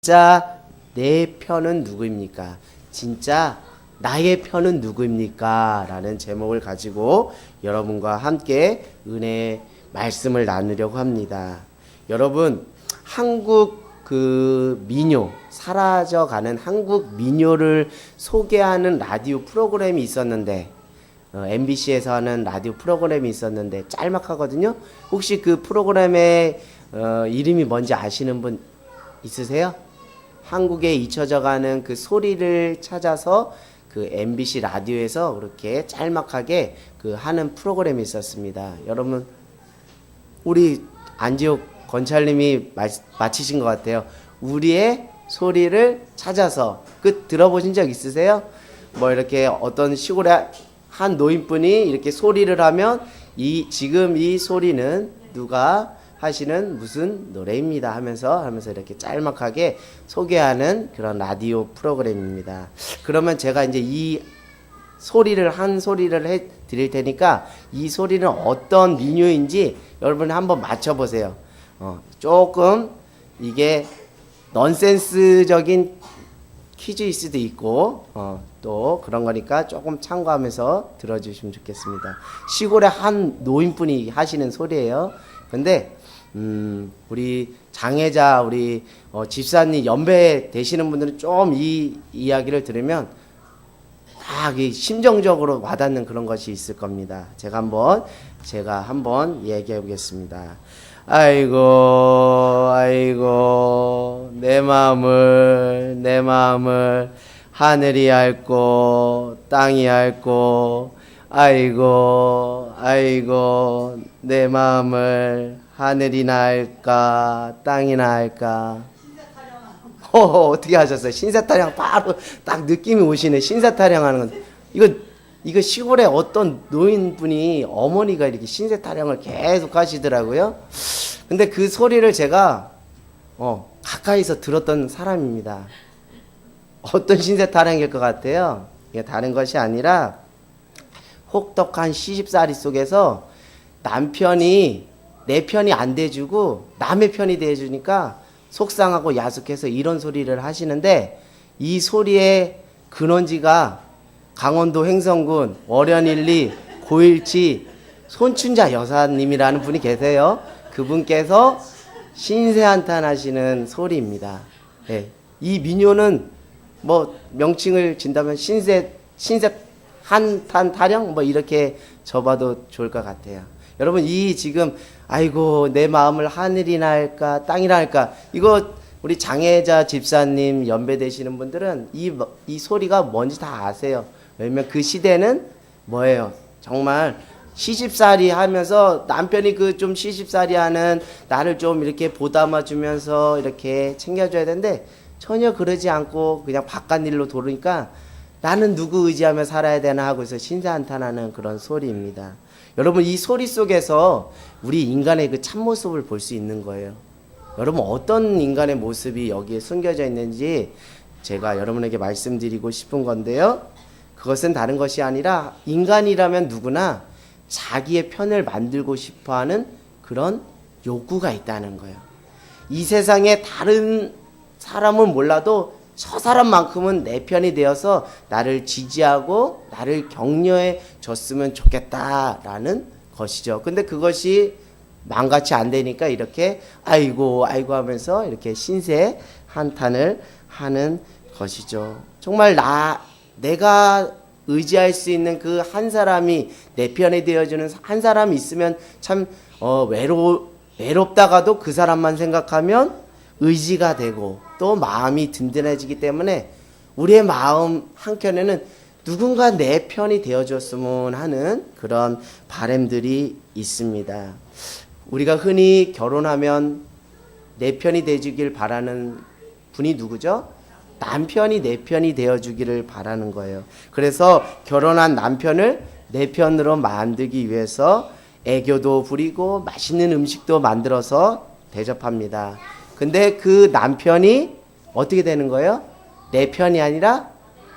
진짜 내 편은 누구입니까? 진짜 나의 편은 누구입니까? 라는 제목을 가지고 여러분과 함께 은혜의 말씀을 나누려고 합니다. 여러분, 한국 민요, 사라져가는 한국 민요를 소개하는 라디오 프로그램이 있었는데, MBC에서 하는 라디오 프로그램이 있었는데 짤막하거든요. 혹시 그 프로그램의 이름이 뭔지 아시는 분 있으세요? 한국에 잊혀져가는 그 소리를 찾아서 그 MBC 라디오에서 그렇게 짤막하게 그 하는 프로그램이 있었습니다. 여러분, 우리 안지옥 권찰님이 마치신 것 같아요. 우리의 소리를 찾아서 그 들어보신 적 있으세요? 뭐 이렇게 어떤 시골에 한 노인분이 이렇게 소리를 하면 지금 이 소리는 누가 하시는 무슨 노래입니다 하면서 이렇게 짤막하게 소개하는 그런 라디오 프로그램입니다. 그러면 제가 이제 이 한 소리를 해 드릴 테니까 이 소리는 어떤 민요인지 여러분이 한번 맞춰보세요. 조금 이게 넌센스적인 퀴즈일 수도 있고 또 그런 거니까 조금 참고하면서 들어주시면 좋겠습니다. 시골에 한 노인분이 하시는 소리예요. 근데 우리 장애자 우리 집사님 연배 되시는 분들은 좀 이 이야기를 들으면 딱 심정적으로 와닿는 그런 것이 있을 겁니다. 제가 한번 얘기해 보겠습니다. 아이고 내 마음을 하늘이 앓고 땅이 앓고 아이고 내 마음을 하늘이나 할까 땅이나 할까. 어떻게 하셨어요? 신사타령 바로 딱 느낌이 오시네. 신사타령 하는 건 이거 시골에 어떤 노인분이 어머니가 이렇게 신사타령을 계속 하시더라고요. 근데 그 소리를 제가 가까이서 들었던 사람입니다. 어떤 신사타령일 것 같아요? 이게 다른 것이 아니라 혹독한 시집살이 속에서 남편이 내 편이 안 돼주고 남의 편이 돼주니까 속상하고 야속해서 이런 소리를 하시는데, 이 소리의 근원지가 강원도 횡성군 월연일리 고일치 손춘자 여사님이라는 분이 계세요. 그분께서 신세한탄 하시는 소리입니다. 네. 이 민요는 뭐 명칭을 진다면 신세한탄 타령 뭐 이렇게 접어도 좋을 것 같아요. 여러분, 이 지금 아이고 내 마음을 하늘이나 할까 땅이나 할까, 이거 우리 장애자 집사님 연배 되시는 분들은 이 소리가 뭔지 다 아세요. 왜냐면 그 시대는 뭐예요? 정말 시집살이 하면서 남편이 그 좀 시집살이 하는 나를 좀 이렇게 보담아 주면서 이렇게 챙겨줘야 되는데 전혀 그러지 않고 그냥 바깥 일로 돌으니까 나는 누구 의지하며 살아야 되나 하고 해서 신세한탄하는 그런 소리입니다. 여러분, 이 소리 속에서 우리 인간의 그 참모습을 볼 수 있는 거예요. 여러분, 어떤 인간의 모습이 여기에 숨겨져 있는지 제가 여러분에게 말씀드리고 싶은 건데요. 그것은 다른 것이 아니라 인간이라면 누구나 자기의 편을 만들고 싶어하는 그런 욕구가 있다는 거예요. 이 세상에 다른 사람은 몰라도 저 사람만큼은 내 편이 되어서 나를 지지하고 나를 격려해 줬으면 좋겠다라는 것이죠. 근데 그것이 망같이 안 되니까 이렇게 아이고 하면서 이렇게 신세 한탄을 하는 것이죠. 정말 내가 의지할 수 있는 그 한 사람이 내 편이 되어주는 한 사람이 있으면 참 외롭다가도 그 사람만 생각하면 의지가 되고 또 마음이 든든해지기 때문에 우리의 마음 한켠에는 누군가 내 편이 되어줬으면 하는 그런 바람들이 있습니다. 우리가 흔히 결혼하면 내 편이 되어주길 바라는 분이 누구죠? 남편이 내 편이 되어주기를 바라는 거예요. 그래서 결혼한 남편을 내 편으로 만들기 위해서 애교도 부리고 맛있는 음식도 만들어서 대접합니다. 근데 그 남편이 어떻게 되는 거예요? 내 편이 아니라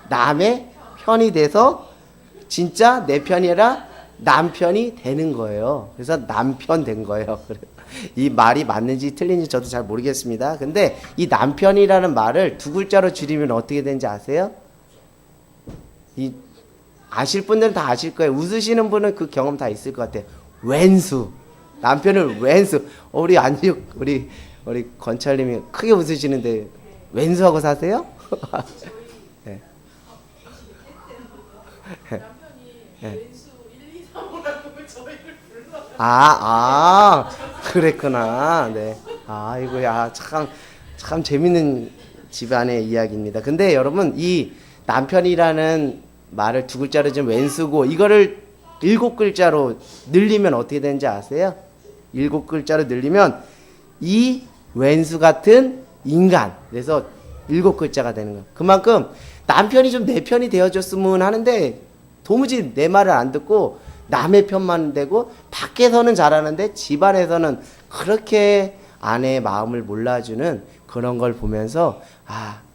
남의 편이 돼서 진짜 내 편이 아니라 남편이 되는 거예요. 그래서 남편 된 거예요. 이 말이 맞는지 틀린지 저도 잘 모르겠습니다. 근데 이 남편이라는 말을 두 글자로 줄이면 어떻게 되는지 아세요? 이 아실 분들은 다 아실 거예요. 웃으시는 분은 그 경험 다 있을 것 같아요. 왼수. 남편을 왼수. 우리 안지욱 우리 건철님이 크게 웃으시는데 왼수하고 사세요? 네. 네. 그랬구나. 네. 아이고야, 참 재밌는 집안의 이야기입니다. 근데 여러분, 이 남편이라는 말을 두 글자로 좀 왼수고, 이거를 7글자로 늘리면 어떻게 되는지 아세요? 7글자로 늘리면, 이 왼수 같은 인간. 그래서 7글자가 되는 거예요. 그만큼 남편이 좀 내 편이 되어줬으면 하는데, 도무지 내 말을 안 듣고, 남의 편만 되고 밖에서는 잘하는데 집안에서는 그렇게 아내의 마음을 몰라주는 그런 걸 보면서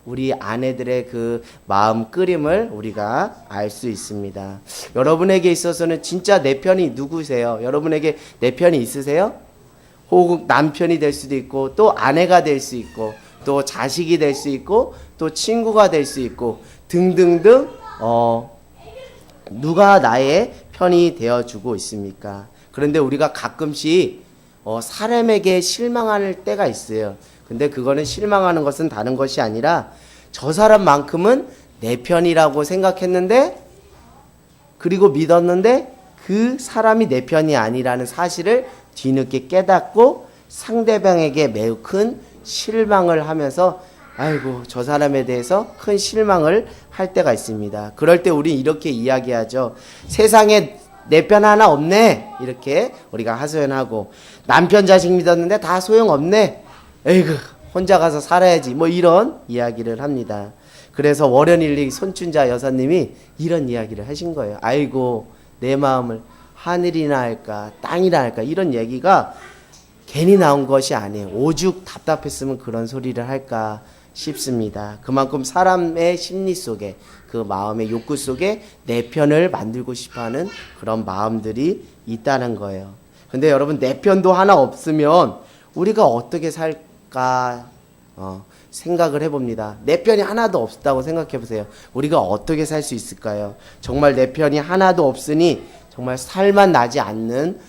우리 아내들의 그 마음 끓임을 우리가 알 수 있습니다. 여러분에게 있어서는 진짜 내 편이 누구세요? 여러분에게 내 편이 있으세요? 혹은 남편이 될 수도 있고 또 아내가 될 수 있고 또 자식이 될 수 있고 또 친구가 될 수 있고 등등등 누가 나의 편이 되어주고 있습니까? 그런데 우리가 가끔씩 사람에게 실망할 때가 있어요. 근데 그거는 실망하는 것은 다른 것이 아니라 저 사람만큼은 내 편이라고 생각했는데 그리고 믿었는데 그 사람이 내 편이 아니라는 사실을 뒤늦게 깨닫고 상대방에게 매우 큰 실망을 하면서 아이고 저 사람에 대해서 큰 실망을 할 때가 있습니다. 그럴 때 우리 이렇게 이야기하죠. 세상에 내 편 하나 없네. 이렇게 우리가 하소연하고 남편 자식 믿었는데 다 소용없네. 에이그 혼자 가서 살아야지. 뭐 이런 이야기를 합니다. 그래서 월연일리 손춘자 여사님이 이런 이야기를 하신 거예요. 아이고 내 마음을 하늘이나 할까 땅이나 할까 이런 얘기가 괜히 나온 것이 아니에요. 오죽 답답했으면 그런 소리를 할까 싶습니다. 그만큼 사람의 심리 속에 그 마음의 욕구 속에 내 편을 만들고 싶어하는 그런 마음들이 있다는 거예요. 근데 여러분 내 편도 하나 없으면 우리가 어떻게 살까 생각을 해봅니다. 내 편이 하나도 없다고 생각해보세요. 우리가 어떻게 살 수 있을까요? 정말 내 편이 하나도 없으니 정말 살만 나지 않는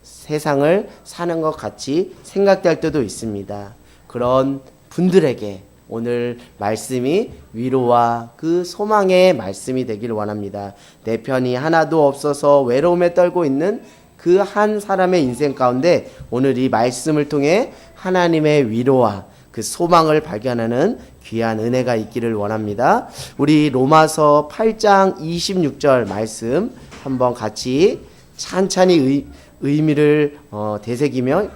세상을 사는 것 같이 생각될 때도 있습니다. 그런 분들에게 오늘 말씀이 위로와 그 소망의 말씀이 되기를 원합니다. 내 편이 하나도 없어서 외로움에 떨고 있는 그 한 사람의 인생 가운데 오늘 이 말씀을 통해 하나님의 위로와 그 소망을 발견하는 귀한 은혜가 있기를 원합니다. 우리 로마서 8장 26절 말씀 한번 같이 찬찬히 의미를 되새기며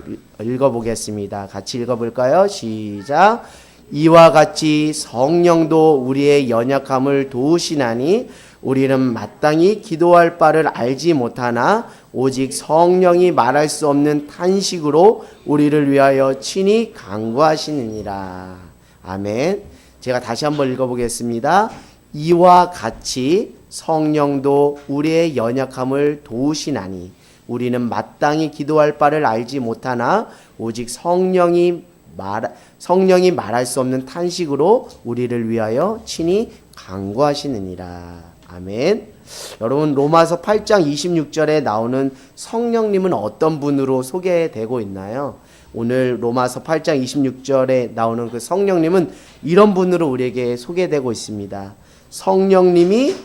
읽어보겠습니다. 같이 읽어볼까요? 시작. 이와 같이 성령도 우리의 연약함을 도우시나니 우리는 마땅히 기도할 바를 알지 못하나 오직 성령이 말할 수 없는 탄식으로 우리를 위하여 친히 간구하시느니라. 아멘. 제가 다시 한번 읽어보겠습니다. 이와 같이 성령도 우리의 연약함을 도우시나니 우리는 마땅히 기도할 바를 알지 못하나 오직 성령이 말할 수 없는 탄식으로 우리를 위하여 친히 간구하시느니라. 아멘. 여러분 로마서 8장 26절에 나오는 성령님은 어떤 분으로 소개되고 있나요? 오늘 로마서 8장 26절에 나오는 그 성령님은 이런 분으로 우리에게 소개되고 있습니다. 성령님이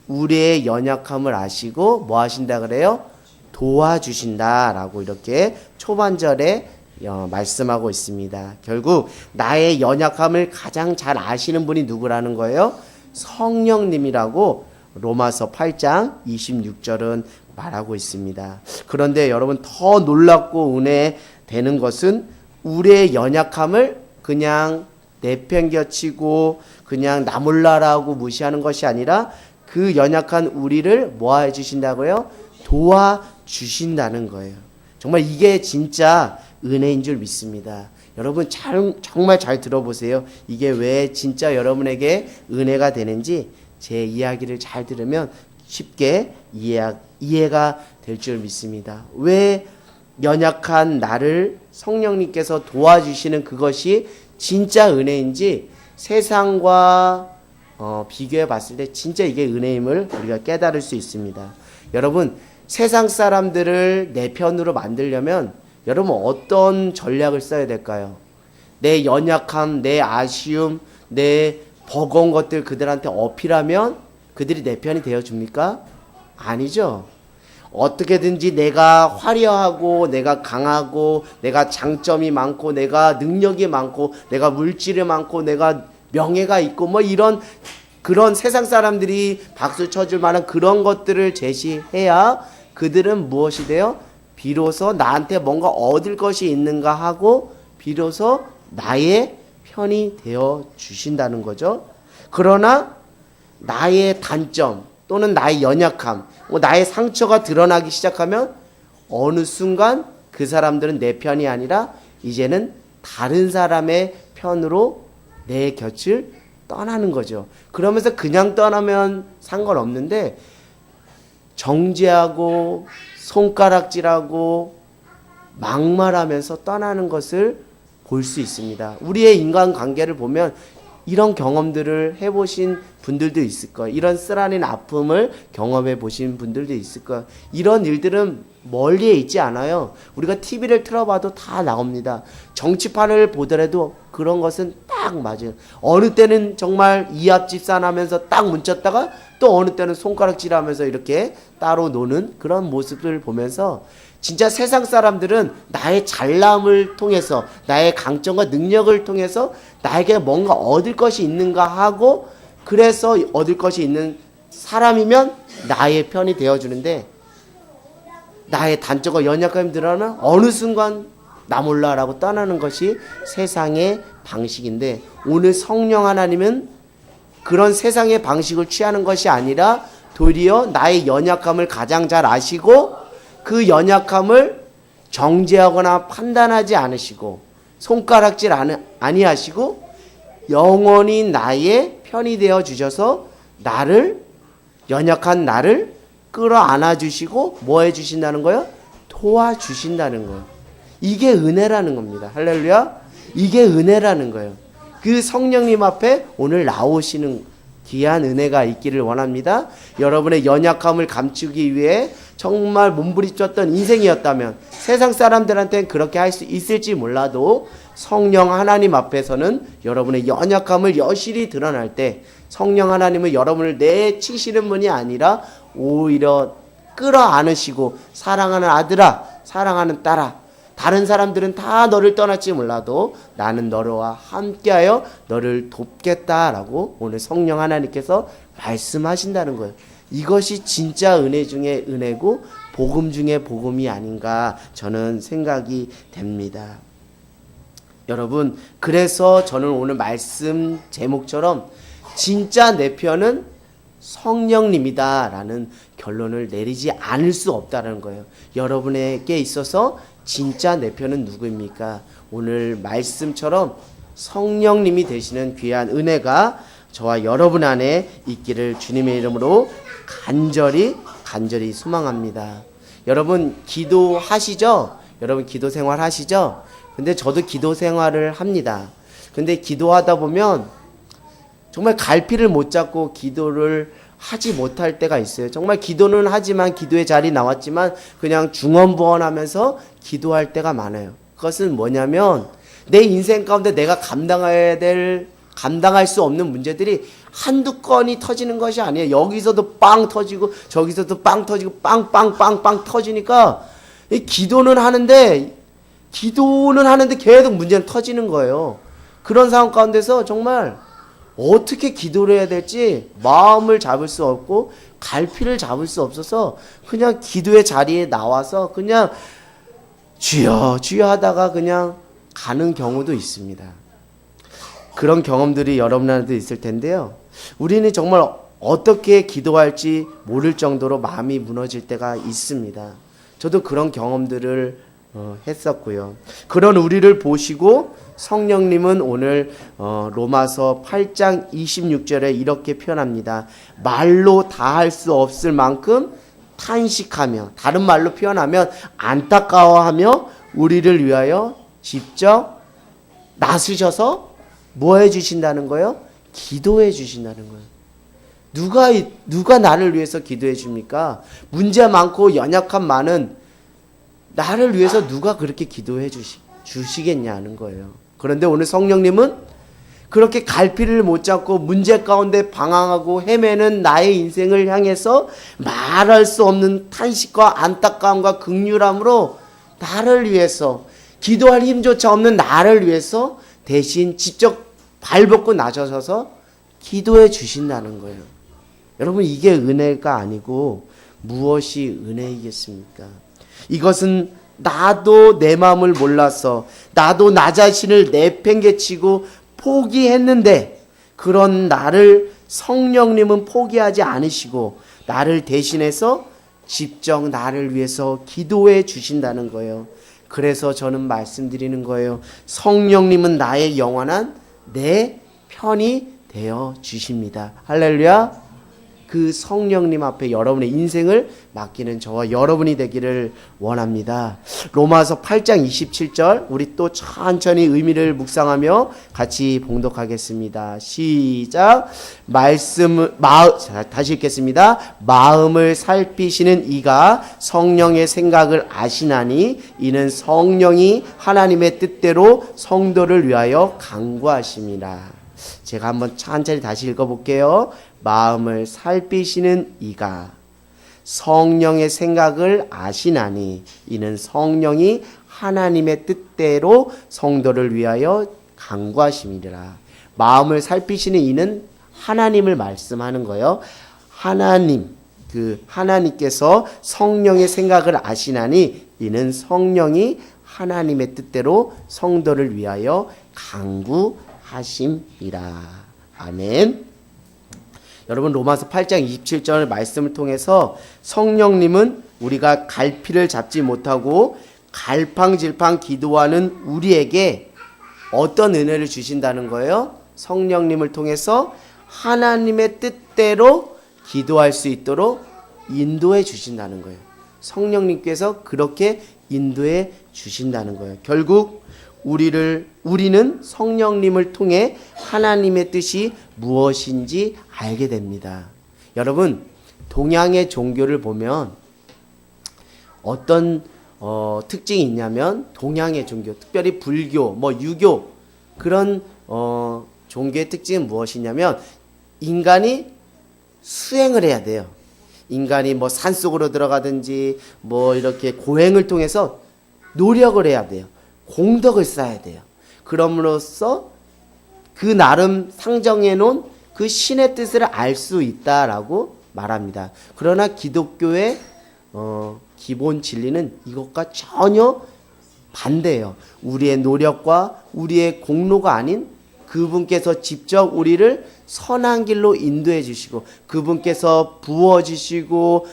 우리의 연약함을 아시고 뭐 하신다 그래요? 도와주신다라고 이렇게 초반절에 말씀하고 있습니다. 결국 나의 연약함을 가장 잘 아시는 분이 누구라는 거예요? 성령님이라고 로마서 8장 26절은 말하고 있습니다. 그런데 여러분 더 놀랍고 은혜되는 것은 우리의 연약함을 그냥 내팽겨치고 그냥 나 몰라라고 무시하는 것이 아니라 그 연약한 우리를 뭐 해주신다고요? 도와주신다는 거예요. 정말 이게 진짜 은혜인 줄 믿습니다. 여러분 정말 잘 들어보세요. 이게 왜 진짜 여러분에게 은혜가 되는지 제 이야기를 잘 들으면 쉽게 이해가 될 줄 믿습니다. 왜 연약한 나를 성령님께서 도와주시는 그것이 진짜 은혜인지 세상과 비교해 봤을 때 진짜 이게 은혜임을 우리가 깨달을 수 있습니다. 여러분, 세상 사람들을 내 편으로 만들려면 여러분 어떤 전략을 써야 될까요? 내 연약함, 내 아쉬움, 내 버거운 것들 그들한테 어필하면 그들이 내 편이 되어줍니까? 아니죠. 어떻게든지 내가 화려하고 내가 강하고 내가 장점이 많고 내가 능력이 많고 내가 물질이 많고 내가 명예가 있고 뭐 이런 그런 세상 사람들이 박수 쳐줄 만한 그런 것들을 제시해야 그들은 무엇이 돼요? 비로소 나한테 뭔가 얻을 것이 있는가 하고 비로소 나의 편이 되어 주신다는 거죠. 그러나 나의 단점 또는 나의 연약함, 나의 상처가 드러나기 시작하면 어느 순간 그 사람들은 내 편이 아니라 이제는 다른 사람의 편으로 내 곁을 떠나는 거죠. 그러면서 그냥 떠나면 상관없는데 정죄하고 손가락질하고 막말하면서 떠나는 것을 볼 수 있습니다. 우리의 인간관계를 보면 이런 경험들을 해보신 분들도 있을 거예요. 이런 쓰라린 아픔을 경험해 보신 분들도 있을 거예요. 이런 일들은 멀리에 있지 않아요. 우리가 TV를 틀어봐도 다 나옵니다. 정치판을 보더라도 그런 것은 딱 맞아요. 어느 때는 정말 이합집산하면서 딱 뭉쳤다가 또 어느 때는 손가락질하면서 이렇게 따로 노는 그런 모습을 보면서 진짜 세상 사람들은 나의 잘남을 통해서 나의 강점과 능력을 통해서 나에게 뭔가 얻을 것이 있는가 하고 그래서 얻을 것이 있는 사람이면 나의 편이 되어주는데 나의 단점과 연약함이 드러나면 어느 순간 나 몰라라고 떠나는 것이 세상의 방식인데 오늘 성령 하나님은 그런 세상의 방식을 취하는 것이 아니라 도리어 나의 연약함을 가장 잘 아시고 그 연약함을 정죄하거나 판단하지 않으시고 손가락질 아니하시고 영원히 나의 편이 되어 주셔서 나를 연약한 나를 끌어안아 주시고 뭐 해 주신다는 거예요? 도와주신다는 거예요. 이게 은혜라는 겁니다. 할렐루야. 이게 은혜라는 거예요. 그 성령님 앞에 오늘 나오시는 귀한 은혜가 있기를 원합니다. 여러분의 연약함을 감추기 위해 정말 몸부림쳤던 인생이었다면 세상 사람들한테는 그렇게 할 수 있을지 몰라도 성령 하나님 앞에서는 여러분의 연약함을 여실히 드러날 때 성령 하나님은 여러분을 내치시는 분이 아니라 오히려 끌어안으시고 사랑하는 아들아, 사랑하는 딸아, 다른 사람들은 다 너를 떠날지 몰라도 나는 너와 함께하여 너를 돕겠다라고 오늘 성령 하나님께서 말씀하신다는 거예요. 이것이 진짜 은혜 중에 은혜고 복음 중에 복음이 아닌가 저는 생각이 됩니다. 여러분, 그래서 저는 오늘 말씀 제목처럼 진짜 내 편은 성령님이다 라는 결론을 내리지 않을 수 없다는 거예요. 여러분에게 있어서 진짜 내 편은 누구입니까? 오늘 말씀처럼 성령님이 되시는 귀한 은혜가 저와 여러분 안에 있기를 주님의 이름으로 간절히 소망합니다. 여러분 기도하시죠? 여러분 기도 생활 하시죠? 근데 저도 기도 생활을 합니다. 근데 기도하다 보면 정말 갈피를 못 잡고 기도를 하지 못할 때가 있어요. 정말 기도는 하지만 기도의 자리 나왔지만 그냥 중언부언하면서 기도할 때가 많아요. 그것은 뭐냐면 내 인생 가운데 내가 감당할 수 없는 문제들이 한두 건이 터지는 것이 아니에요. 여기서도 빵 터지고 저기서도 빵 터지고 빵빵빵빵 터지니까 기도는 하는데 계속 문제는 터지는 거예요. 그런 상황 가운데서 정말 어떻게 기도를 해야 될지 마음을 잡을 수 없고 갈피를 잡을 수 없어서 그냥 기도의 자리에 나와서 그냥 주여 주여 하다가 그냥 가는 경우도 있습니다. 그런 경험들이 여러분한테도 있을 텐데요. 우리는 정말 어떻게 기도할지 모를 정도로 마음이 무너질 때가 있습니다. 저도 그런 경험들을 했었고요. 그런 우리를 보시고 성령님은 오늘 로마서 8장 26절에 이렇게 표현합니다. 말로 다 할 수 없을 만큼 탄식하며, 다른 말로 표현하면 안타까워하며 우리를 위하여 직접 나서셔서 뭐 해주신다는 거예요? 기도해 주신다는 거예요. 누가 나를 위해서 기도해 줍니까? 문제 많고 연약한 많은 나를 위해서 누가 그렇게 기도해 주시겠냐는 거예요. 그런데 오늘 성령님은 그렇게 갈피를 못 잡고 문제 가운데 방황하고 헤매는 나의 인생을 향해서 말할 수 없는 탄식과 안타까움과 극률함으로 나를 위해서, 기도할 힘조차 없는 나를 위해서 대신 직접 발벗고 나서셔서 기도해 주신다는 거예요. 여러분, 이게 은혜가 아니고 무엇이 은혜이겠습니까? 이것은 나도 내 마음을 몰라서, 나도 나 자신을 내팽개치고 포기했는데, 그런 나를 성령님은 포기하지 않으시고 나를 대신해서 직접 나를 위해서 기도해 주신다는 거예요. 그래서 저는 말씀드리는 거예요. 성령님은 나의 영원한 내 편이 되어 주십니다. 할렐루야. 그 성령님 앞에 여러분의 인생을 맡기는 저와 여러분이 되기를 원합니다. 로마서 8장 27절 우리 또 천천히 의미를 묵상하며 같이 봉독하겠습니다. 시작. 다시 읽겠습니다. 마음을 살피시는 이가 성령의 생각을 아시나니 이는 성령이 하나님의 뜻대로 성도를 위하여 간구하심이라. 제가 한번 천천히 다시 읽어볼게요. 마음을 살피시는 이가 성령의 생각을 아시나니 이는 성령이 하나님의 뜻대로 성도를 위하여 간구하심이라. 마음을 살피시는 이는 하나님을 말씀하는 거예요. 하나님께서 성령의 생각을 아시나니 이는 성령이 하나님의 뜻대로 성도를 위하여 간구하심이라. 아멘. 여러분, 로마서 8장 27절 말씀을 통해서 성령님은 우리가 갈피를 잡지 못하고 갈팡질팡 기도하는 우리에게 어떤 은혜를 주신다는 거예요? 성령님을 통해서 하나님의 뜻대로 기도할 수 있도록 인도해 주신다는 거예요. 성령님께서 그렇게 인도해 주신다는 거예요. 결국 우리는 성령님을 통해 하나님의 뜻이 무엇인지 알게 됩니다. 여러분, 동양의 종교를 보면 어떤 특징이 있냐면, 동양의 종교, 특별히 불교, 유교, 그런 종교의 특징은 무엇이냐면 인간이 수행을 해야 돼요. 인간이 산속으로 들어가든지 이렇게 고행을 통해서 노력을 해야 돼요. 공덕을 쌓아야 돼요. 그럼으로써 그 나름 상정해 놓은 그 신의 뜻을 알 수 있다라고 말합니다. 그러나 기독교의 기본 진리는 이것과 전혀 반대예요. 우리의 노력과 우리의 공로가 아닌 그분께서 직접 우리를 선한 길로 인도해 주시고 그분께서 부어 주시고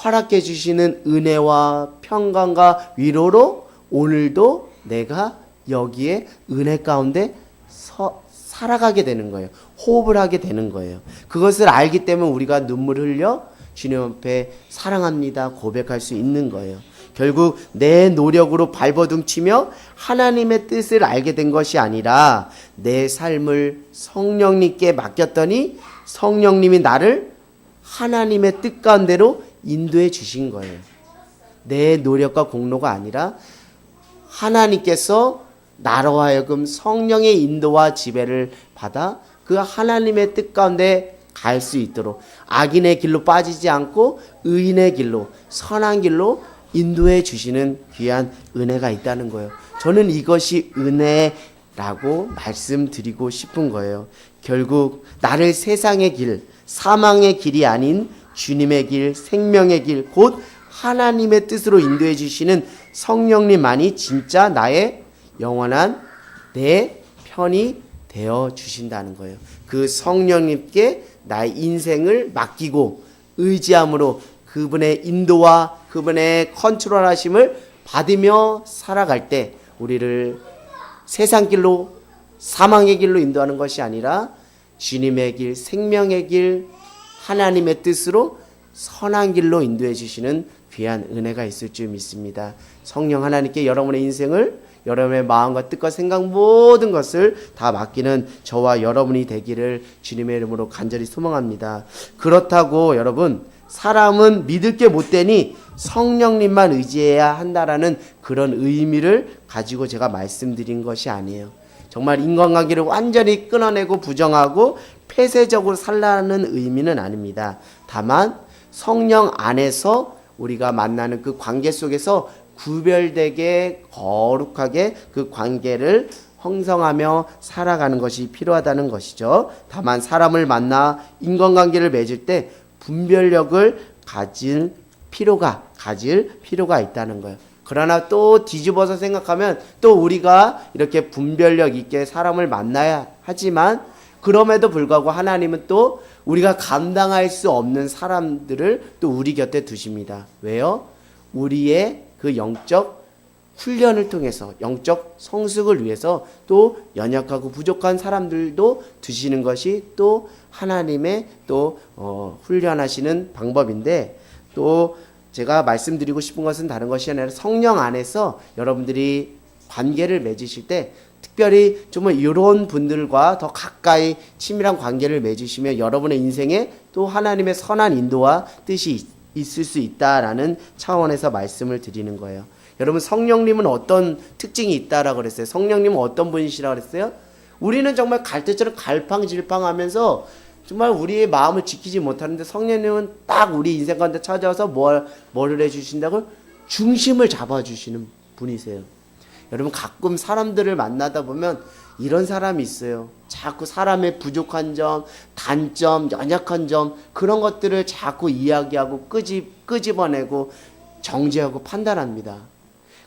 허락해 주시는 은혜와 평강과 위로로 오늘도 내가 여기에 은혜 가운데 살아가게 되는 거예요. 호흡을 하게 되는 거예요. 그것을 알기 때문에 우리가 눈물 흘려 주님 앞에 사랑합니다 고백할 수 있는 거예요. 결국 내 노력으로 발버둥치며 하나님의 뜻을 알게 된 것이 아니라 내 삶을 성령님께 맡겼더니 성령님이 나를 하나님의 뜻 가운데로 인도해 주신 거예요. 내 노력과 공로가 아니라 하나님께서 나로 하여금 성령의 인도와 지배를 받아 그 하나님의 뜻 가운데 갈 수 있도록 악인의 길로 빠지지 않고 의인의 길로, 선한 길로 인도해 주시는 귀한 은혜가 있다는 거예요. 저는 이것이 은혜라고 말씀드리고 싶은 거예요. 결국 나를 세상의 길, 사망의 길이 아닌 주님의 길, 생명의 길, 곧 하나님의 뜻으로 인도해 주시는 성령님만이 진짜 나의 영원한 내 편이 되어 주신다는 거예요. 그 성령님께 나의 인생을 맡기고 의지함으로 그분의 인도와 그분의 컨트롤 하심을 받으며 살아갈 때 우리를 세상 길로, 사망의 길로 인도하는 것이 아니라 주님의 길, 생명의 길, 하나님의 뜻으로 선한 길로 인도해 주시는 귀한 은혜가 있을 줄 믿습니다. 성령 하나님께 여러분의 인생을, 여러분의 마음과 뜻과 생각 모든 것을 다 맡기는 저와 여러분이 되기를 주님의 이름으로 간절히 소망합니다. 그렇다고 여러분, 사람은 믿을 게 못 되니 성령님만 의지해야 한다라는 그런 의미를 가지고 제가 말씀드린 것이 아니에요. 정말 인간관계를 완전히 끊어내고 부정하고 폐쇄적으로 살라는 의미는 아닙니다. 다만 성령 안에서 우리가 만나는 그 관계 속에서 구별되게 거룩하게 그 관계를 형성하며 살아가는 것이 필요하다는 것이죠. 다만 사람을 만나 인간관계를 맺을 때 분별력을 가질 필요가 있다는 거예요. 그러나 또 뒤집어서 생각하면 또 우리가 이렇게 분별력 있게 사람을 만나야 하지만 그럼에도 불구하고 하나님은 또 우리가 감당할 수 없는 사람들을 또 우리 곁에 두십니다. 왜요? 우리의 그 영적 훈련을 통해서, 영적 성숙을 위해서 또 연약하고 부족한 사람들도 두시는 것이 또 하나님의 또 훈련하시는 방법인데, 또 제가 말씀드리고 싶은 것은 다른 것이 아니라 성령 안에서 여러분들이 관계를 맺으실 때 특별히 정말 이런 분들과 더 가까이 친밀한 관계를 맺으시면 여러분의 인생에 또 하나님의 선한 인도와 뜻이 있을 수 있다라는 차원에서 말씀을 드리는 거예요. 여러분, 성령님은 어떤 특징이 있다라고 그랬어요? 성령님은 어떤 분이시라고 그랬어요? 우리는 정말 갈대처럼 갈팡질팡하면서 정말 우리의 마음을 지키지 못하는데 성령님은 딱 우리 인생 가운데 찾아와서 뭐를 해주신다고? 중심을 잡아주시는 분이세요. 여러분, 가끔 사람들을 만나다 보면 이런 사람이 있어요. 자꾸 사람의 부족한 점, 단점, 연약한 점, 그런 것들을 자꾸 이야기하고 끄집어내고 정죄하고 판단합니다.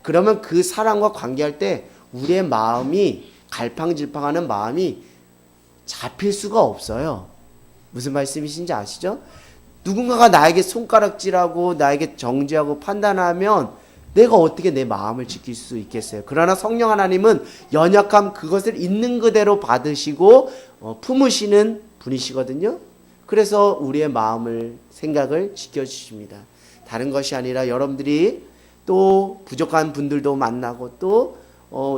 그러면 그 사람과 관계할 때 우리의 마음이, 갈팡질팡하는 마음이 잡힐 수가 없어요. 무슨 말씀이신지 아시죠? 누군가가 나에게 손가락질하고 나에게 정죄하고 판단하면 내가 어떻게 내 마음을 지킬 수 있겠어요? 그러나 성령 하나님은 연약함 그것을 있는 그대로 받으시고 품으시는 분이시거든요. 그래서 우리의 마음을, 생각을 지켜주십니다. 다른 것이 아니라 여러분들이 또 부족한 분들도 만나고 또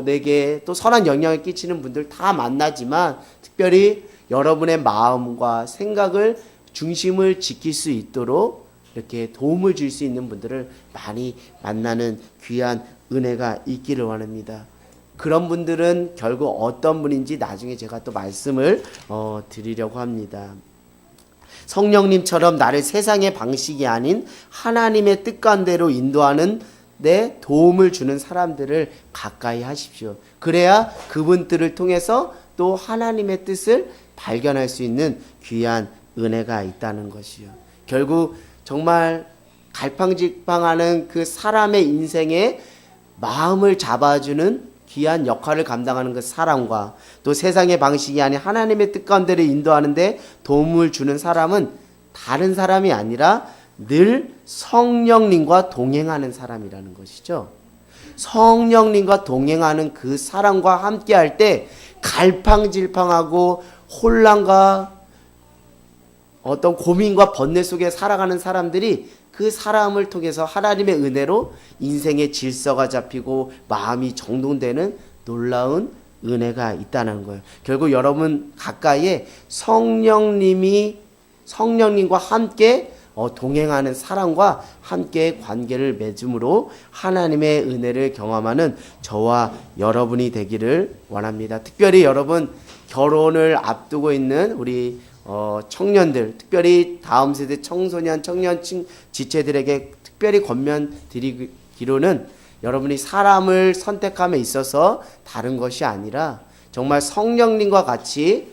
내게 또 선한 영향을 끼치는 분들 다 만나지만 특별히 여러분의 마음과 생각을 중심을 지킬 수 있도록 이렇게 도움을 줄 수 있는 분들을 많이 만나는 귀한 은혜가 있기를 원합니다. 그런 분들은 결국 어떤 분인지 나중에 제가 또 말씀을 드리려고 합니다. 성령님처럼 나를 세상의 방식이 아닌 하나님의 뜻관대로 인도하는 데 도움을 주는 사람들을 가까이 하십시오. 그래야 그분들을 통해서 또 하나님의 뜻을 발견할 수 있는 귀한 은혜가 있다는 것이요. 결국 정말 갈팡질팡하는 그 사람의 인생에 마음을 잡아주는 귀한 역할을 감당하는 그 사람과 또 세상의 방식이 아닌 하나님의 뜻 가운데를 인도하는데 도움을 주는 사람은 다른 사람이 아니라 늘 성령님과 동행하는 사람이라는 것이죠. 성령님과 동행하는 그 사람과 함께 할 때 갈팡질팡하고 혼란과 어떤 고민과 번뇌 속에 살아가는 사람들이 그 사람을 통해서 하나님의 은혜로 인생의 질서가 잡히고 마음이 정돈되는 놀라운 은혜가 있다는 거예요. 결국 여러분 가까이에 성령님과 함께 동행하는 사람과 함께 관계를 맺음으로 하나님의 은혜를 경험하는 저와 여러분이 되기를 원합니다. 특별히 여러분 결혼을 앞두고 있는 우리 청년들, 특별히 다음 세대 청소년, 청년층 지체들에게 특별히 권면드리기로는 여러분이 사람을 선택함에 있어서 다른 것이 아니라 정말 성령님과 같이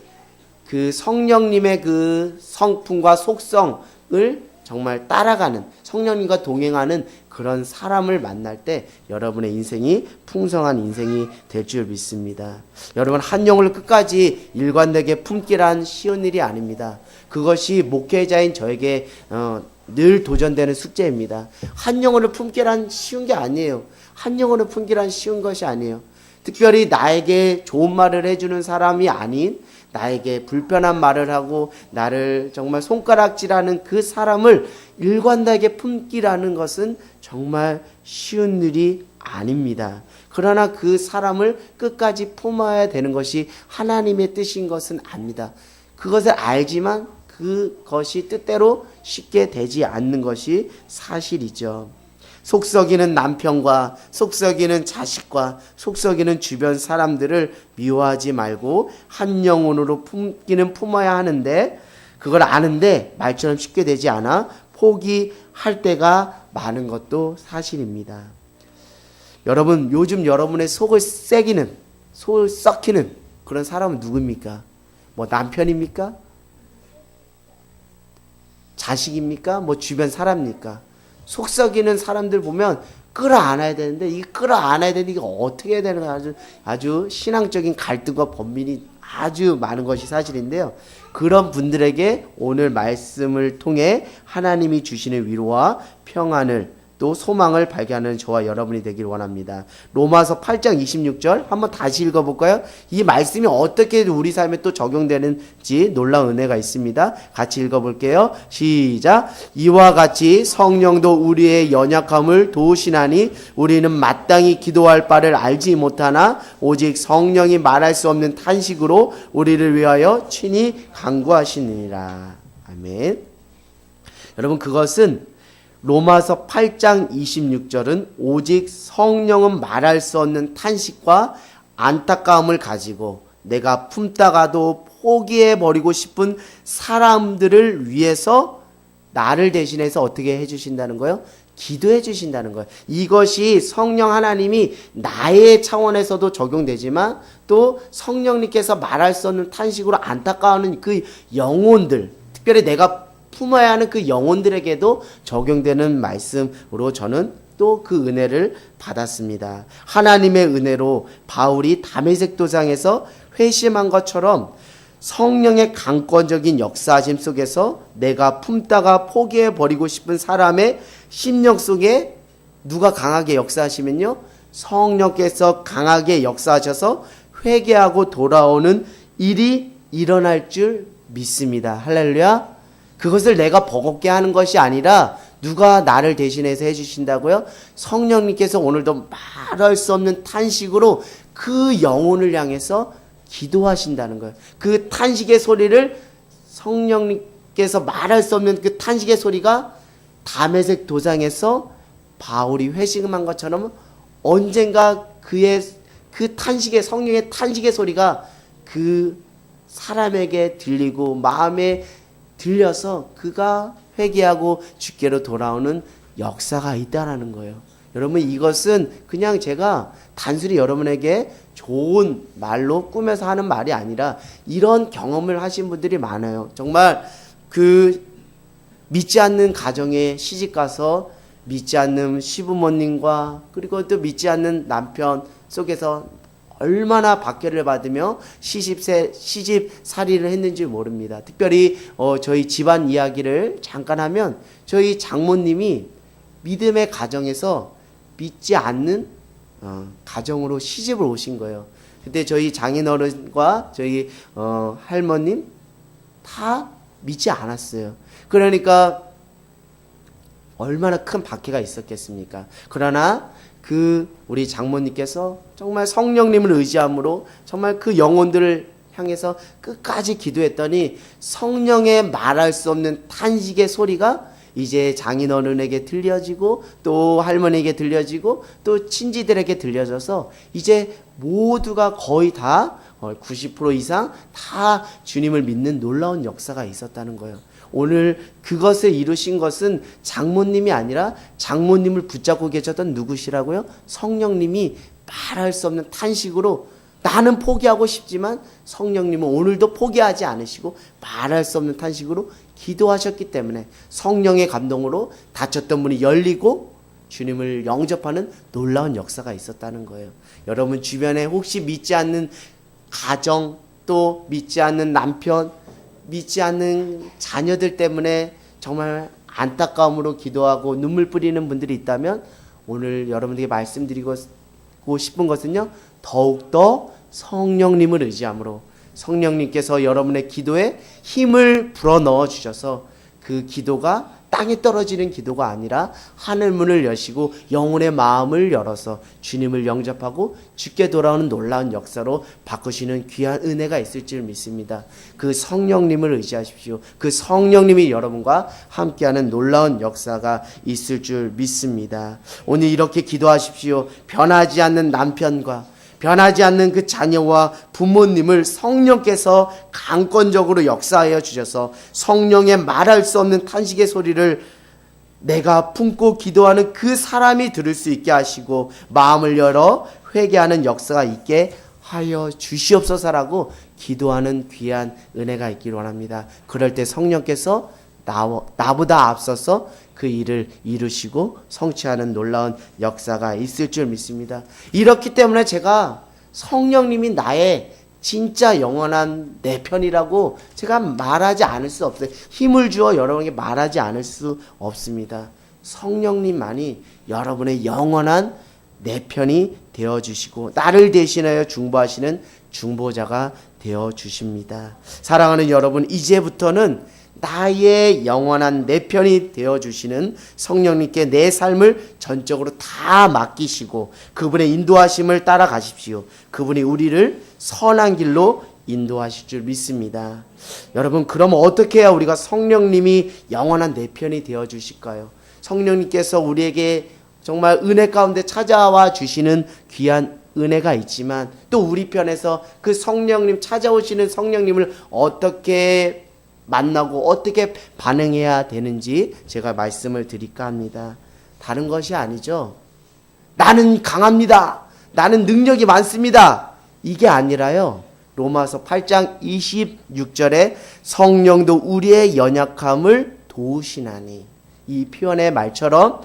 그 성령님의 그 성품과 속성을 정말 따라가는, 성령님과 동행하는 그런 사람을 만날 때 여러분의 인생이 풍성한 인생이 될 줄 믿습니다. 여러분, 한 영혼을 끝까지 일관되게 품기란 쉬운 일이 아닙니다. 그것이 목회자인 저에게 늘 도전되는 숙제입니다. 한 영혼을 품기란 쉬운 게 아니에요. 한 영혼을 품기란 쉬운 것이 아니에요. 특별히 나에게 좋은 말을 해주는 사람이 아닌 나에게 불편한 말을 하고 나를 정말 손가락질하는 그 사람을 일관되게 품기라는 것은 정말 쉬운 일이 아닙니다. 그러나 그 사람을 끝까지 품어야 되는 것이 하나님의 뜻인 것은 압니다. 그것을 알지만 그것이 뜻대로 쉽게 되지 않는 것이 사실이죠. 속썩이는 남편과 속썩이는 자식과 속썩이는 주변 사람들을 미워하지 말고 한 영혼으로 품어야 하는데, 그걸 아는데 말처럼 쉽게 되지 않아 포기할 때가 많은 것도 사실입니다. 여러분, 요즘 여러분의 속을 썩히는 그런 사람은 누굽니까? 뭐 남편입니까? 자식입니까? 뭐 주변 사람입니까? 속썩이는 사람들 보면 끌어안아야 되는데, 이 끌어안아야 되는데 이게 어떻게 해야 되는 가 아주 신앙적인 갈등과 번민이 아주 많은 것이 사실인데요. 그런 분들에게 오늘 말씀을 통해 하나님이 주시는 위로와 평안을 또 소망을 발견하는 저와 여러분이 되길 원합니다. 로마서 8장 26절 한번 다시 읽어볼까요? 이 말씀이 어떻게 우리 삶에 또 적용되는지 놀라운 은혜가 있습니다. 같이 읽어볼게요. 시작. 이와 같이 성령도 우리의 연약함을 도우시나니 우리는 마땅히 기도할 바를 알지 못하나 오직 성령이 말할 수 없는 탄식으로 우리를 위하여 친히 간구하시느니라. 아멘. 여러분, 그것은 로마서 8장 26절은 오직 성령은 말할 수 없는 탄식과 안타까움을 가지고 내가 품다가도 포기해버리고 싶은 사람들을 위해서 나를 대신해서 어떻게 해주신다는 거예요? 기도해 주신다는 거예요. 이것이 성령 하나님이 나의 차원에서도 적용되지만 또 성령님께서 말할 수 없는 탄식으로 안타까워하는 그 영혼들, 특별히 내가 품어야 하는 그 영혼들에게도 적용되는 말씀으로 저는 또 그 은혜를 받았습니다. 하나님의 은혜로 바울이 다메섹 도상에서 회심한 것처럼 성령의 강권적인 역사하심 속에서 내가 품다가 포기해버리고 싶은 사람의 심령 속에 누가 강하게 역사하시면요, 성령께서 강하게 역사하셔서 회개하고 돌아오는 일이 일어날 줄 믿습니다. 할렐루야. 그것을 내가 버겁게 하는 것이 아니라 누가 나를 대신해서 해주신다고요? 성령님께서 오늘도 말할 수 없는 탄식으로 그 영혼을 향해서 기도하신다는 거예요. 그 탄식의 소리를 성령님께서 말할 수 없는 그 탄식의 소리가 다메섹 도상에서 바울이 회심한 것처럼 언젠가 그의 그 탄식의, 성령의 탄식의 소리가 그 사람에게 들리고 마음에 들려서 그가 회개하고 주께로 돌아오는 역사가 있다라는 거예요. 여러분, 이것은 그냥 제가 단순히 여러분에게 좋은 말로 꾸며서 하는 말이 아니라 이런 경험을 하신 분들이 많아요. 정말 그 믿지 않는 가정에 시집가서 믿지 않는 시부모님과 그리고 또 믿지 않는 남편 속에서 얼마나 박해를 받으며 시집살이를 했는지 모릅니다. 특별히 저희 집안 이야기를 잠깐 하면 저희 장모님이 믿음의 가정에서 믿지 않는 가정으로 시집을 오신 거예요. 그때 저희 장인어른과 저희 할머님 다 믿지 않았어요. 그러니까 얼마나 큰 박해가 있었겠습니까? 그러나 우리 장모님께서 정말 성령님을 의지함으로 정말 그 영혼들을 향해서 끝까지 기도했더니 성령의 말할 수 없는 탄식의 소리가 이제 장인어른에게 들려지고 또 할머니에게 들려지고 또 친지들에게 들려져서 이제 모두가 거의 다 90% 이상 다 주님을 믿는 놀라운 역사가 있었다는 거예요. 오늘 그것을 이루신 것은 장모님이 아니라 장모님을 붙잡고 계셨던 누구시라고요? 성령님이 말할 수 없는 탄식으로 나는 포기하고 싶지만 성령님은 오늘도 포기하지 않으시고 말할 수 없는 탄식으로 기도하셨기 때문에 성령의 감동으로 닫혔던 문이 열리고 주님을 영접하는 놀라운 역사가 있었다는 거예요. 여러분 주변에 혹시 믿지 않는 가정, 또 믿지 않는 남편, 믿지 않는 자녀들 때문에 정말 안타까움으로 기도하고 눈물 뿌리는 분들이 있다면 오늘 여러분들에게 말씀드리고 싶은 것은요, 더욱더 성령님을 의지함으로 성령님께서 여러분의 기도에 힘을 불어넣어 주셔서 그 기도가 땅에 떨어지는 기도가 아니라 하늘 문을 여시고 영혼의 마음을 열어서 주님을 영접하고 주께 돌아오는 놀라운 역사로 바꾸시는 귀한 은혜가 있을 줄 믿습니다. 그 성령님을 의지하십시오. 그 성령님이 여러분과 함께하는 놀라운 역사가 있을 줄 믿습니다. 오늘 이렇게 기도하십시오. 변하지 않는 남편과 변하지 않는 그 자녀와 부모님을 성령께서 강권적으로 역사하여 주셔서 성령의 말할 수 없는 탄식의 소리를 내가 품고 기도하는 그 사람이 들을 수 있게 하시고 마음을 열어 회개하는 역사가 있게 하여 주시옵소서라고 기도하는 귀한 은혜가 있기를 원합니다. 그럴 때 성령께서 나보다 앞서서 그 일을 이루시고 성취하는 놀라운 역사가 있을 줄 믿습니다. 이렇기 때문에 제가 성령님이 나의 진짜 영원한 내 편이라고 제가 말하지 않을 수 없어요. 힘을 주어 여러분에게 말하지 않을 수 없습니다. 성령님만이 여러분의 영원한 내 편이 되어주시고 나를 대신하여 중보하시는 중보자가 되어주십니다. 사랑하는 여러분, 이제부터는 나의 영원한 내 편이 되어주시는 성령님께 내 삶을 전적으로 다 맡기시고 그분의 인도하심을 따라가십시오. 그분이 우리를 선한 길로 인도하실 줄 믿습니다. 여러분, 그러면 어떻게 해야 우리가 성령님이 영원한 내 편이 되어주실까요? 성령님께서 우리에게 정말 은혜 가운데 찾아와 주시는 귀한 은혜가 있지만 또 우리 편에서 그 성령님, 찾아오시는 성령님을 어떻게 만나고 어떻게 반응해야 되는지 제가 말씀을 드릴까 합니다. 다른 것이 아니죠. 나는 강합니다. 나는 능력이 많습니다. 이게 아니라요. 로마서 8장 26절에 성령도 우리의 연약함을 도우시나니, 이 표현의 말처럼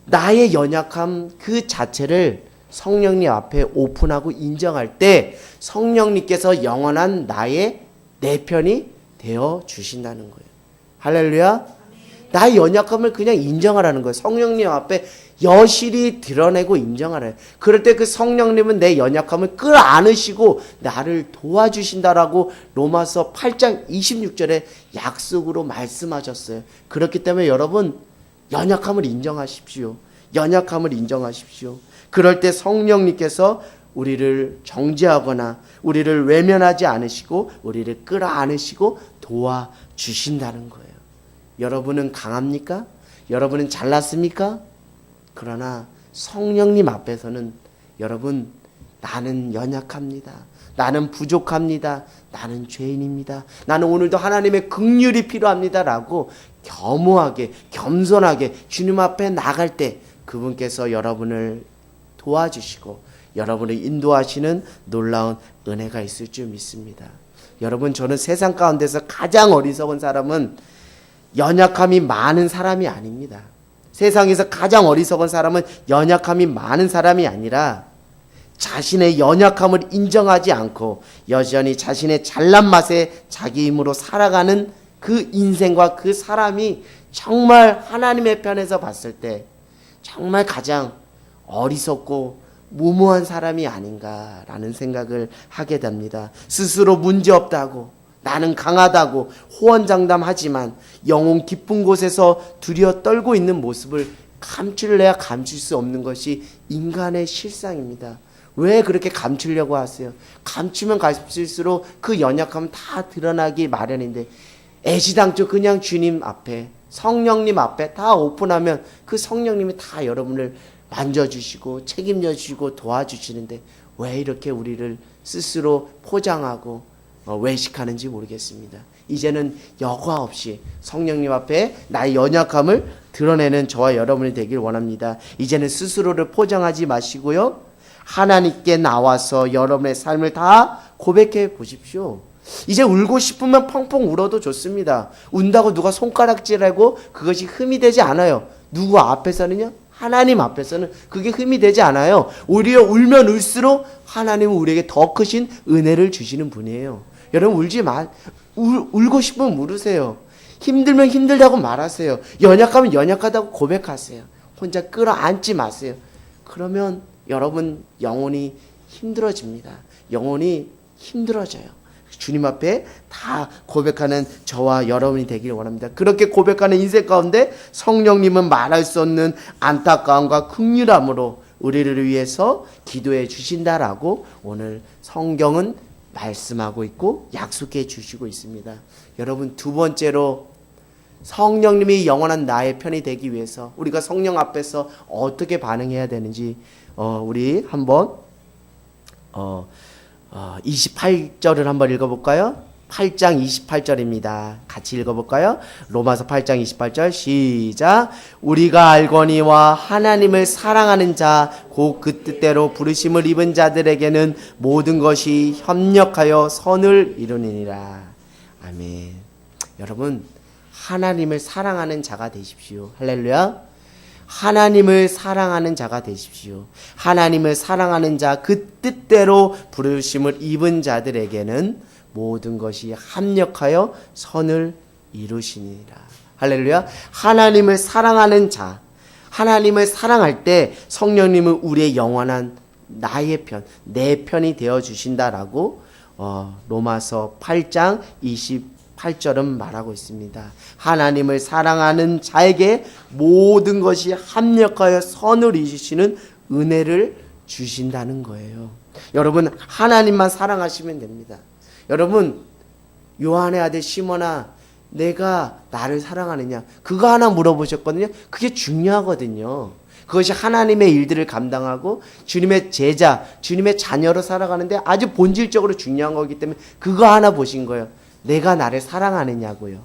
나의 연약함 그 자체를 성령님 앞에 오픈하고 인정할 때 성령님께서 영원한 나의 내 편이 되어 주신다는 거예요. 할렐루야. 나의 연약함을 그냥 인정하라는 거예요. 성령님 앞에 여실히 드러내고 인정하래요. 그럴 때 그 성령님은 내 연약함을 끌어안으시고 나를 도와주신다라고 로마서 8장 26절에 약속으로 말씀하셨어요. 그렇기 때문에 여러분, 연약함을 인정하십시오. 연약함을 인정하십시오. 그럴 때 성령님께서 우리를 정죄하거나 우리를 외면하지 않으시고 우리를 끌어안으시고 도와주신다는 거예요. 여러분은 강합니까? 여러분은 잘났습니까? 그러나 성령님 앞에서는 여러분, 나는 연약합니다. 나는 부족합니다. 나는 죄인입니다. 나는 오늘도 하나님의 긍휼이 필요합니다 라고 겸허하게 겸손하게 주님 앞에 나갈 때 그분께서 여러분을 도와주시고 여러분을 인도하시는 놀라운 은혜가 있을 줄 믿습니다. 여러분, 저는 세상 가운데서 가장 어리석은 사람은 연약함이 많은 사람이 아닙니다. 세상에서 가장 어리석은 사람은 연약함이 많은 사람이 아니라 자신의 연약함을 인정하지 않고 여전히 자신의 잘난 맛에 자기 힘으로 살아가는 그 인생과 그 사람이 정말 하나님의 편에서 봤을 때 정말 가장 어리석고 무모한 사람이 아닌가라는 생각을 하게 됩니다. 스스로 문제없다고, 나는 강하다고 호언장담하지만 영혼 깊은 곳에서 두려워 떨고 있는 모습을 감출래야 감출 수 없는 것이 인간의 실상입니다. 왜 그렇게 감추려고 하세요? 감추면 감출수록 그 연약함은 다 드러나기 마련인데 애시당초 그냥 주님 앞에, 성령님 앞에 다 오픈하면 그 성령님이 다 여러분을 만져주시고 책임져 주시고 도와주시는데 왜 이렇게 우리를 스스로 포장하고 외식하는지 모르겠습니다. 이제는 여과 없이 성령님 앞에 나의 연약함을 드러내는 저와 여러분이 되길 원합니다. 이제는 스스로를 포장하지 마시고요, 하나님께 나와서 여러분의 삶을 다 고백해 보십시오. 이제 울고 싶으면 펑펑 울어도 좋습니다. 운다고 누가 손가락질하고 그것이 흠이 되지 않아요. 누구 앞에서는요? 하나님 앞에서는 그게 흠이 되지 않아요. 오히려 울면 울수록 하나님은 우리에게 더 크신 은혜를 주시는 분이에요. 여러분, 울지 마. 울고 싶으면 울으세요. 힘들면 힘들다고 말하세요. 연약하면 연약하다고 고백하세요. 혼자 끌어안지 마세요. 그러면 여러분 영혼이 힘들어집니다. 영혼이 힘들어져요. 주님 앞에 다 고백하는 저와 여러분이 되기를 원합니다. 그렇게 고백하는 인생 가운데 성령님은 말할 수 없는 안타까움과 긍휼함으로 우리를 위해서 기도해 주신다라고 오늘 성경은 말씀하고 있고 약속해 주시고 있습니다. 여러분, 두 번째로 성령님이 영원한 나의 편이 되기 위해서 우리가 성령 앞에서 어떻게 반응해야 되는지 우리 한번 28절을 한번 읽어볼까요? 8장 28절입니다. 같이 읽어볼까요? 로마서 8장 28절 시작. 우리가 알거니와 하나님을 사랑하는 자 곧 그 뜻대로 부르심을 입은 자들에게는 모든 것이 협력하여 선을 이루느니라. 아멘. 여러분, 하나님을 사랑하는 자가 되십시오. 할렐루야. 하나님을 사랑하는 자가 되십시오. 하나님을 사랑하는 자, 그 뜻대로 부르심을 입은 자들에게는 모든 것이 합력하여 선을 이루시니라. 할렐루야. 하나님을 사랑하는 자, 하나님을 사랑할 때 성령님은 우리의 영원한 나의 편, 내 편이 되어 주신다라고 로마서 8장 28절은 말하고 있습니다. 하나님을 사랑하는 자에게 모든 것이 합력하여 선을 이루시는 은혜를 주신다는 거예요. 여러분, 하나님만 사랑하시면 됩니다. 여러분, 요한의 아들 시몬아, 내가 나를 사랑하느냐? 그거 하나 물어보셨거든요. 그게 중요하거든요. 그것이 하나님의 일들을 감당하고 주님의 제자, 주님의 자녀로 살아가는데 아주 본질적으로 중요한 거기 때문에 그거 하나 보신 거예요. 내가 나를 사랑하느냐고요.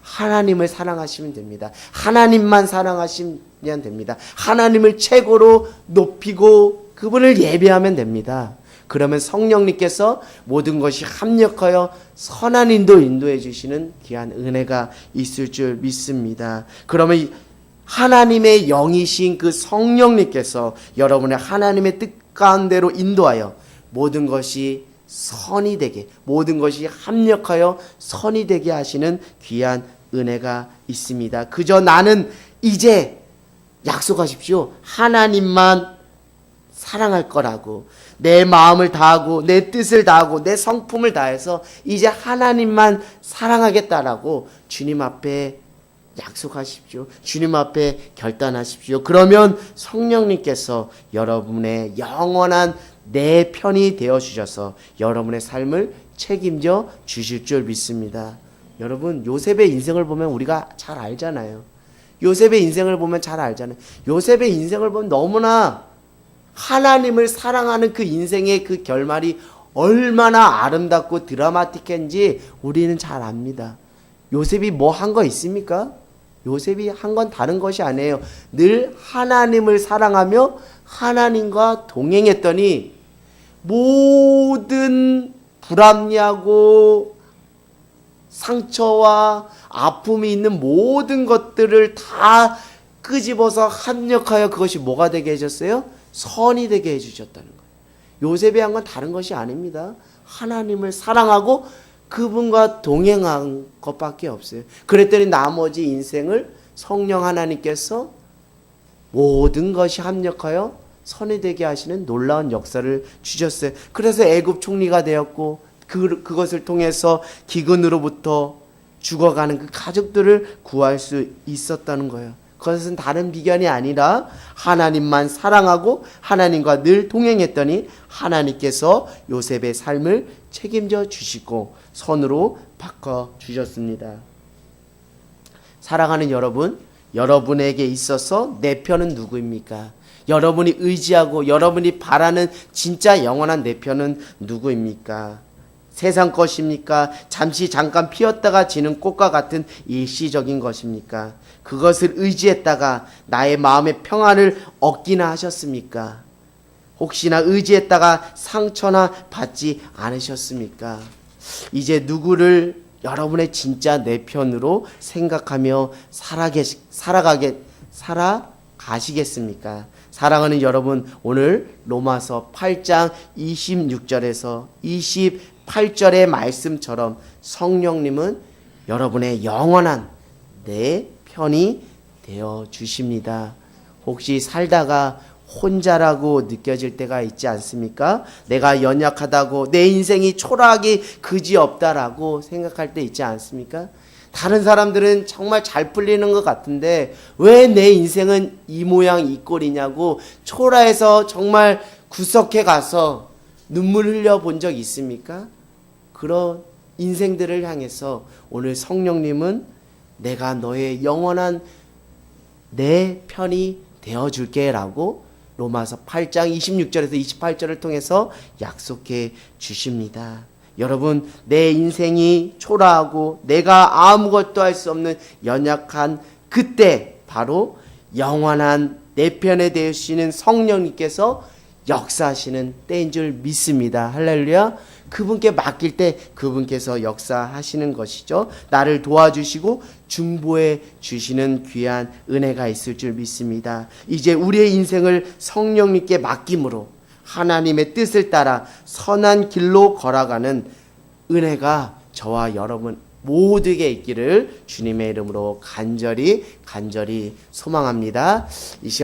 하나님을 사랑하시면 됩니다. 하나님만 사랑하시면 됩니다. 하나님을 최고로 높이고 그분을 예배하면 됩니다. 그러면 성령님께서 모든 것이 합력하여 선한 인도해 주시는 귀한 은혜가 있을 줄 믿습니다. 그러면 하나님의 영이신 그 성령님께서 여러분의 하나님의 뜻 가운데로 인도하여 모든 것이 선이 되게, 모든 것이 합력하여 선이 되게 하시는 귀한 은혜가 있습니다. 그저 나는 이제 약속하십시오. 하나님만 사랑할 거라고, 내 마음을 다하고 내 뜻을 다하고 내 성품을 다해서 이제 하나님만 사랑하겠다라고 주님 앞에 약속하십시오. 주님 앞에 결단하십시오. 그러면 성령님께서 여러분의 영원한 내 편이 되어 주셔서 여러분의 삶을 책임져 주실 줄 믿습니다. 여러분, 요셉의 인생을 보면 우리가 잘 알잖아요. 요셉의 인생을 보면 잘 알잖아요. 요셉의 인생을 보면 너무나 하나님을 사랑하는 그 인생의 그 결말이 얼마나 아름답고 드라마틱한지 우리는 잘 압니다. 요셉이 뭐 한 거 있습니까? 요셉이 한 건 다른 것이 아니에요. 늘 하나님을 사랑하며 하나님과 동행했더니 모든 불합리하고 상처와 아픔이 있는 모든 것들을 다 끄집어서 합력하여 그것이 뭐가 되게 해줬어요? 선이 되게 해주셨다는 거예요. 요셉이 한 건 다른 것이 아닙니다. 하나님을 사랑하고 그분과 동행한 것밖에 없어요. 그랬더니 나머지 인생을 성령 하나님께서 모든 것이 합력하여 선이 되게 하시는 놀라운 역사를 주셨어요. 그래서 애굽 총리가 되었고 그것을 통해서 기근으로부터 죽어가는 그 가족들을 구할 수 있었다는 거예요. 그것은 다른 비결이 아니라 하나님만 사랑하고 하나님과 늘 동행했더니 하나님께서 요셉의 삶을 책임져 주시고 선으로 바꿔 주셨습니다. 사랑하는 여러분, 여러분에게 있어서 내 편은 누구입니까? 여러분이 의지하고 여러분이 바라는 진짜 영원한 내 편은 누구입니까? 세상 것입니까? 잠깐 피었다가 지는 꽃과 같은 일시적인 것입니까? 그것을 의지했다가 나의 마음의 평안을 얻기나 하셨습니까? 혹시나 의지했다가 상처나 받지 않으셨습니까? 이제 누구를 여러분의 진짜 내 편으로 생각하며 살아가시겠습니까? 사랑하는 여러분, 오늘 로마서 8장 26절에서 28절의 말씀처럼 성령님은 여러분의 영원한 내 편이 되어 주십니다. 혹시 살다가 혼자라고 느껴질 때가 있지 않습니까? 내가 연약하다고, 내 인생이 초라하기 그지없다라고 생각할 때 있지 않습니까? 다른 사람들은 정말 잘 풀리는 것 같은데 왜 내 인생은 이 모양 이 꼴이냐고 초라해서 정말 구석에 가서 눈물 흘려 본 적 있습니까? 그런 인생들을 향해서 오늘 성령님은 내가 너의 영원한 내 편이 되어줄게 라고 로마서 8장 26절에서 28절을 통해서 약속해 주십니다. 여러분, 내 인생이 초라하고 내가 아무것도 할 수 없는 연약한 그때 바로 영원한 내 편에 되시는 성령님께서 역사하시는 때인 줄 믿습니다. 할렐루야. 그분께 맡길 때 그분께서 역사하시는 것이죠. 나를 도와주시고 중보해 주시는 귀한 은혜가 있을 줄 믿습니다. 이제 우리의 인생을 성령님께 맡김으로 하나님의 뜻을 따라 선한 길로 걸어가는 은혜가 저와 여러분 모두에게 있기를 주님의 이름으로 간절히 소망합니다.